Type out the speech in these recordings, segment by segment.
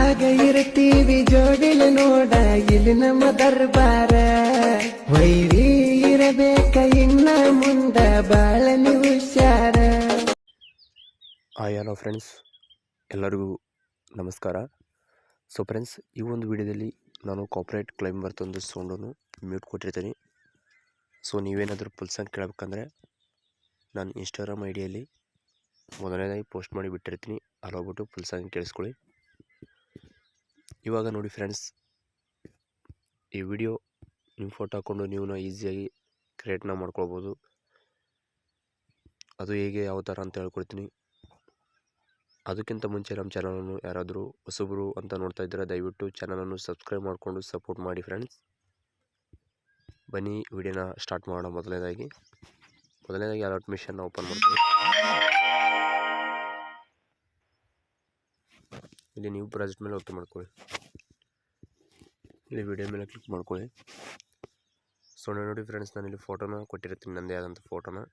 ಆಗ ಇರ್ತೀವಿ ಜೋಡಿಲ ನೋಡ ಇಲ್ಲಿ ನಮ್ಮ ದರ್ಬಾರ ವೈರಿ ಇರಬೇಕ ಇನ್ನ ಮುಂದ ಬಾಳ ನೀವು ಹುಷಾರ. ಹಾಯ್ ಹಲೋ ಫ್ರೆಂಡ್ಸ್, ಎಲ್ಲರಿಗೂ ನಮಸ್ಕಾರ. ಸೊ ಫ್ರೆಂಡ್ಸ್, ಈ ಒಂದು ವಿಡಿಯೋದಲ್ಲಿ ನಾನು ಕಾಪರೇಟ್ ಕ್ಲೈಮ್ ಬರ್ತೊಂದು ಸೌಂಡನ್ನು ಮ್ಯೂಟ್ ಕೊಟ್ಟಿರ್ತೀನಿ. ಸೊ ನೀವೇನಾದರೂ ಫುಲ್ ಸಾಂಗ್ ಕೇಳಬೇಕಂದ್ರೆ ನಾನು ಇನ್ಸ್ಟಾಗ್ರಾಮ್ ಐಡಿಯಲ್ಲಿ ಮೊದಲನೇದಾಗಿ ಪೋಸ್ಟ್ ಮಾಡಿ ಬಿಟ್ಟಿರ್ತೀನಿ, ಅಲ್ಲಿ ಹೋಗ್ಬಿಟ್ಟು ಫುಲ್ ಸಾಂಗ್ ಕೇಳಿಸ್ಕೊಳ್ಳಿ. ಇವಾಗ ನೋಡಿ ಫ್ರೆಂಡ್ಸ್, ಈ ವಿಡಿಯೋ ನಿಮ್ಮ ಫೋಟೋ ಹಾಕ್ಕೊಂಡು ನೀವು ಈಸಿಯಾಗಿ ಕ್ರಿಯೇಟ್ನ ಮಾಡ್ಕೊಳ್ಬೋದು. ಅದು ಹೇಗೆ ಯಾವ ಥರ ಅಂತ ಹೇಳ್ಕೊಡ್ತೀನಿ. ಅದಕ್ಕಿಂತ ಮುಂಚೆ ನಮ್ಮ ಚಾನಲನ್ನು ಯಾರಾದರೂ ಹೊಸಬರು ಅಂತ ನೋಡ್ತಾ ಇದ್ದರೆ ದಯವಿಟ್ಟು ಚಾನಲನ್ನು ಸಬ್ಸ್ಕ್ರೈಬ್ ಮಾಡಿಕೊಂಡು ಸಪೋರ್ಟ್ ಮಾಡಿ ಫ್ರೆಂಡ್ಸ್. ಬನ್ನಿ ವಿಡಿಯೋನ ಸ್ಟಾರ್ಟ್ ಮಾಡೋಣ. ಮೊದಲನೇದಾಗಿ ಅಲರ್ಟ್ ಮಿಷನ್ನ ಓಪನ್ ಮಾಡ್ತೀವಿ. ಇಲ್ಲಿ ನೀವು ಪ್ರಾಜೆಕ್ಟ್ ಮೇಲೆ ಓಕೆ ಮಾಡ್ಕೊಳ್ಳಿ. ಇಲ್ಲಿ ವಿಡಿಯೋ ಮೇಲೆ ಕ್ಲಿಕ್ ಮಾಡ್ಕೊಳ್ಳಿ. ಸೊ ನೋಡಿ ಫ್ರೆಂಡ್ಸ್, ನಾನಿಲ್ಲಿ ಫೋಟೋನ ಕೊಟ್ಟಿರ್ತೀನಿ, ನನ್ನದೇ ಆದಂಥ ಫೋಟೋನ.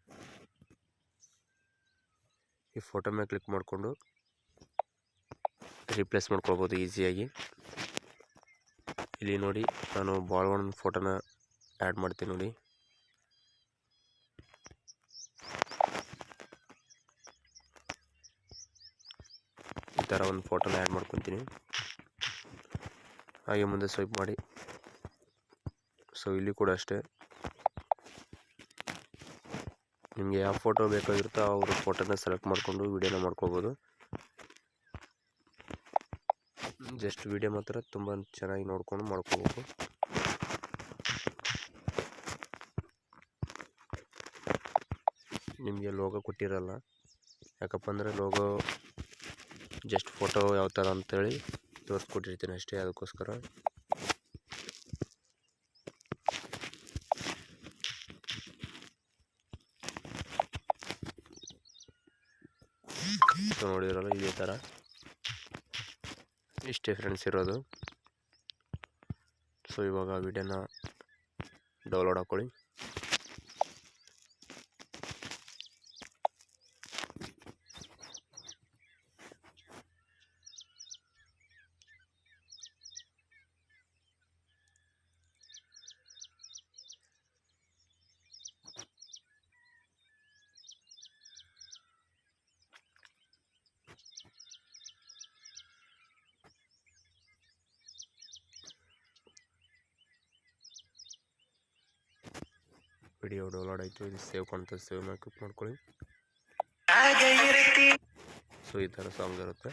ಈ ಫೋಟೋ ಮೇಲೆ ಕ್ಲಿಕ್ ಮಾಡಿಕೊಂಡು ರಿಪ್ಲೇಸ್ ಮಾಡ್ಕೊಳ್ಬೋದು ಈಸಿಯಾಗಿ. ಇಲ್ಲಿ ನೋಡಿ, ನಾನು ಬಾಳವಣ್ಣ ಫೋಟೋನ ಆ್ಯಡ್ ಮಾಡ್ತೀನಿ ನೋಡಿ. ಈ ಥರ ಒಂದು ಫೋಟೋನ ಆ್ಯಡ್ ಮಾಡ್ಕೊತೀನಿ. ಹಾಗೆ ಮುಂದೆ ಸ್ವೈಪ್ ಮಾಡಿ. ಸೊ ಇಲ್ಲಿ ಕೂಡ ಅಷ್ಟೇ, ನಿಮಗೆ ಯಾವ ಫೋಟೋ ಬೇಕಾಗಿರುತ್ತೋ ಅವ್ರ ಫೋಟೋನ ಸೆಲೆಕ್ಟ್ ಮಾಡಿಕೊಂಡು ವಿಡಿಯೋನ ಮಾಡ್ಕೋಬೋದು. ಜಸ್ಟ್ ವಿಡಿಯೋ ಮಾತ್ರ ತುಂಬ ಚೆನ್ನಾಗಿ ನೋಡ್ಕೊಂಡು ಮಾಡ್ಕೋಬೇಕು. ನಿಮಗೆ ಲೋಗೋ ಕೊಟ್ಟಿರಲ್ಲ, ಯಾಕಪ್ಪ ಅಂದರೆ ಲೋಗೋ ಜಸ್ಟ್ ಫೋಟೋ ಯಾವ ಥರ ಅಂತೇಳಿ ತೋರಿಸ್ಕೊಟ್ಟಿರ್ತೀನಿ ಅಷ್ಟೇ, ಅದಕ್ಕೋಸ್ಕರ. ಸೊ ನೋಡಿದ್ರಲ್ಲ, ಇದೇ ಥರ ಇಷ್ಟೇ ಫ್ರೆಂಡ್ಸ್ ಇರೋದು. ಸೊ ಇವಾಗ ವಿಡಿಯೋನ ಡೌನ್ಲೋಡ್ ಹಾಕ್ಕೊಳ್ಳಿ. ವಿಡಿಯೋ ಡೌನ್ಲೋಡ್ ಆಯಿತು. ಇದು ಸೇವ್ ಕಾಣ್ತದೆ, ಸೇವ್ ಮಾಡಿ ಕ್ಲಿಕ್ ಮಾಡ್ಕೊಳ್ಳಿ. ಸೊ ಈ ಥರ ಸಾಂಗ್ ಇರುತ್ತೆ.